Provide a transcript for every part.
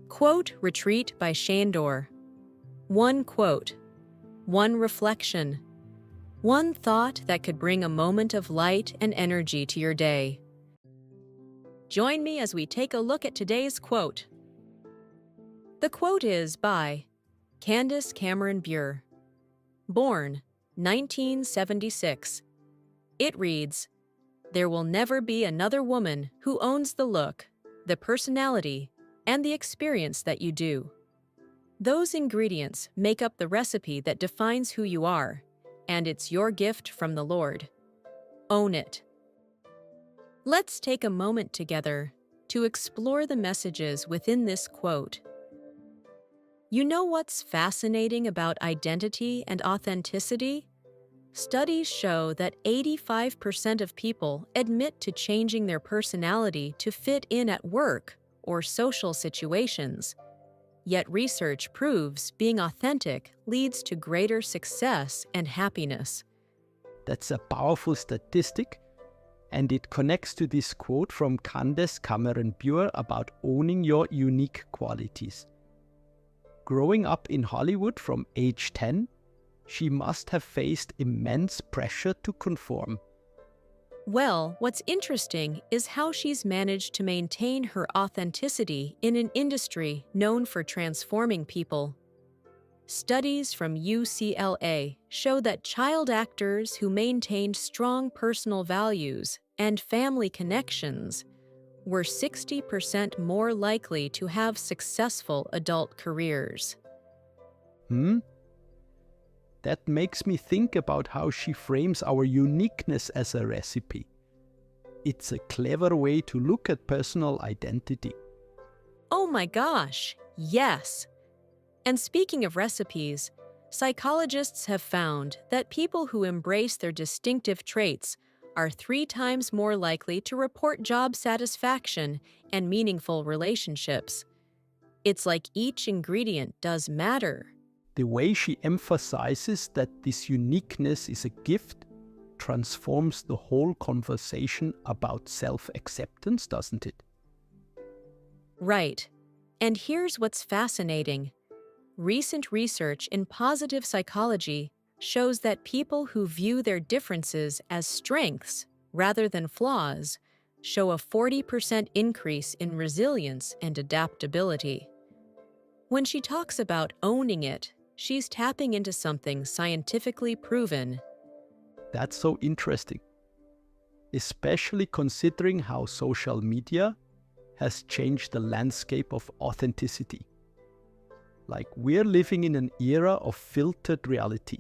Quote Retreat by Sandor. One quote, one reflection, one thought that could bring a moment of light and energy to your day. Join me as we take a look at today's quote. The quote is by Candace Cameron Bure. Born 1976. It reads, "There will never be another woman who owns the look, the personality, and the experience that you do. Those ingredients make up the recipe that defines who you are, and it's your gift from the Lord. Own it." Let's take a moment together to explore the messages within this quote. You know what's fascinating about identity and authenticity? Studies show that 85% of people admit to changing their personality to fit in at work or social situations. Yet research proves being authentic leads to greater success and happiness. That's a powerful statistic, and it connects to this quote from Candace Cameron Bure about owning your unique qualities. Growing up in Hollywood from age 10, she must have faced immense pressure to conform. Well, what's interesting is how she's managed to maintain her authenticity in an industry known for transforming people. Studies from UCLA show that child actors who maintained strong personal values and family connections were 60% more likely to have successful adult careers. That makes me think about how she frames our uniqueness as a recipe. It's a clever way to look at personal identity. Oh my gosh, yes! And speaking of recipes, psychologists have found that people who embrace their distinctive traits are 3 times more likely to report job satisfaction and meaningful relationships. It's like each ingredient does matter. The way she emphasizes that this uniqueness is a gift transforms the whole conversation about self-acceptance, doesn't it? Right. And here's what's fascinating. Recent research in positive psychology shows that people who view their differences as strengths rather than flaws show a 40% increase in resilience and adaptability. When she talks about owning it, she's tapping into something scientifically proven. That's so interesting, especially considering how social media has changed the landscape of authenticity. Like, we're living in an era of filtered reality.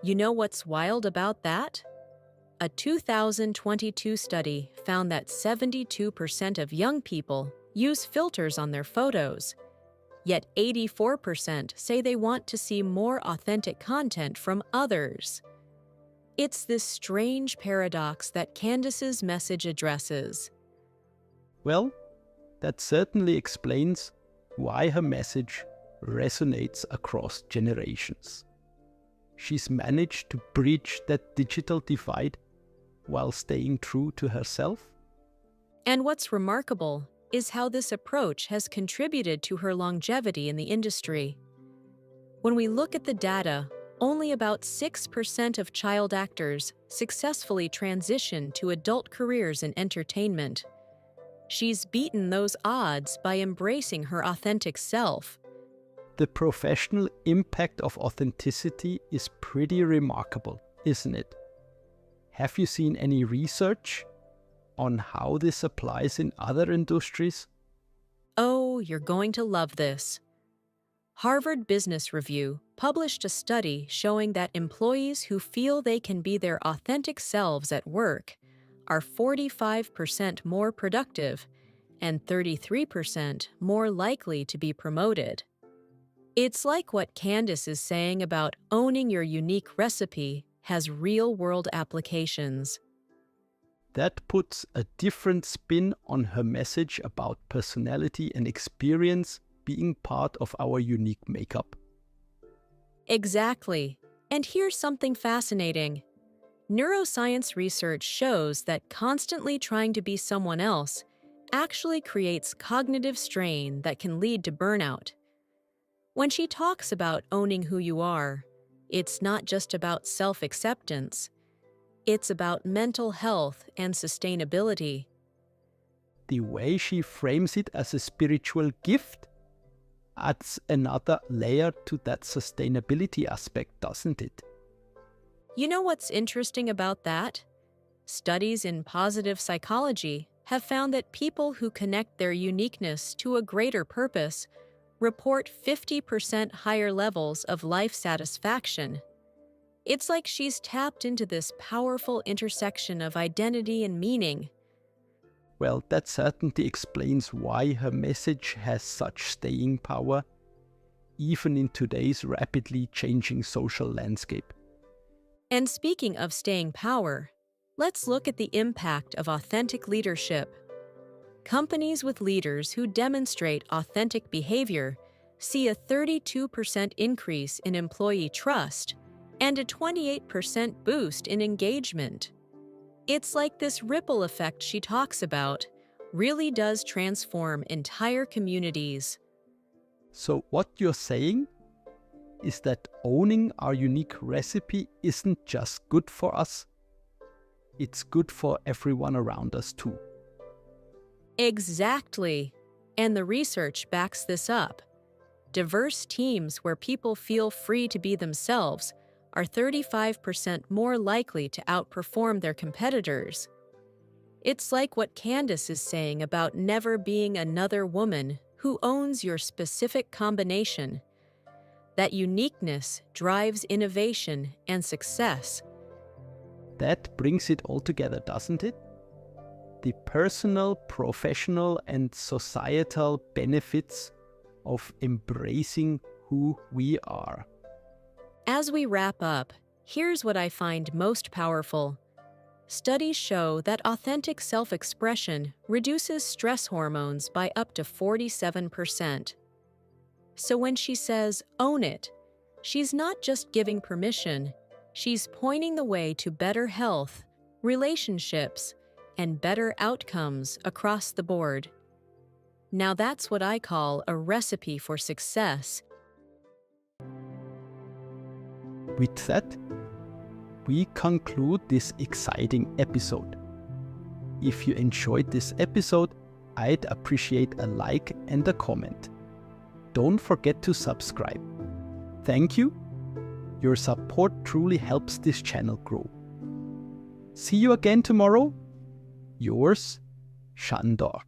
You know what's wild about that? A 2022 study found that 72% of young people use filters on their photos. Yet 84% say they want to see more authentic content from others. It's this strange paradox that Candace's message addresses. Well, that certainly explains why her message resonates across generations. She's managed to bridge that digital divide while staying true to herself. And what's remarkable is how this approach has contributed to her longevity in the industry. When we look at the data, only about 6% of child actors successfully transition to adult careers in entertainment. She's beaten those odds by embracing her authentic self. The professional impact of authenticity is pretty remarkable, isn't it? Have you seen any research on how this applies in other industries? Oh, you're going to love this. Harvard Business Review published a study showing that employees who feel they can be their authentic selves at work are 45% more productive and 33% more likely to be promoted. It's like what Candace is saying about owning your unique recipe has real-world applications. That puts a different spin on her message about personality and experience being part of our unique makeup. Exactly. And here's something fascinating. Neuroscience research shows that constantly trying to be someone else actually creates cognitive strain that can lead to burnout. When she talks about owning who you are, it's not just about self-acceptance. It's about mental health and sustainability. The way she frames it as a spiritual gift adds another layer to that sustainability aspect, doesn't it? You know what's interesting about that? Studies in positive psychology have found that people who connect their uniqueness to a greater purpose report 50% higher levels of life satisfaction. It's like she's tapped into this powerful intersection of identity and meaning. Well, that certainly explains why her message has such staying power, even in today's rapidly changing social landscape. And speaking of staying power, let's look at the impact of authentic leadership. Companies with leaders who demonstrate authentic behavior see a 32% increase in employee trust and a 28% boost in engagement. It's like this ripple effect she talks about really does transform entire communities. So what you're saying is that owning our unique recipe isn't just good for us, it's good for everyone around us too. Exactly. And the research backs this up. Diverse teams where people feel free to be themselves are 35% more likely to outperform their competitors. It's like what Candace is saying about never being another woman who owns your specific combination. That uniqueness drives innovation and success. That brings it all together, doesn't it? The personal, professional, and societal benefits of embracing who we are. As we wrap up, here's what I find most powerful. Studies show that authentic self-expression reduces stress hormones by up to 47%. So when she says, own it, she's not just giving permission, she's pointing the way to better health, relationships, and better outcomes across the board. Now that's what I call a recipe for success. With that, we conclude this exciting episode. If you enjoyed this episode, I'd appreciate a like and a comment. Don't forget to subscribe. Thank you. Your support truly helps this channel grow. See you again tomorrow. Yours, Sandor.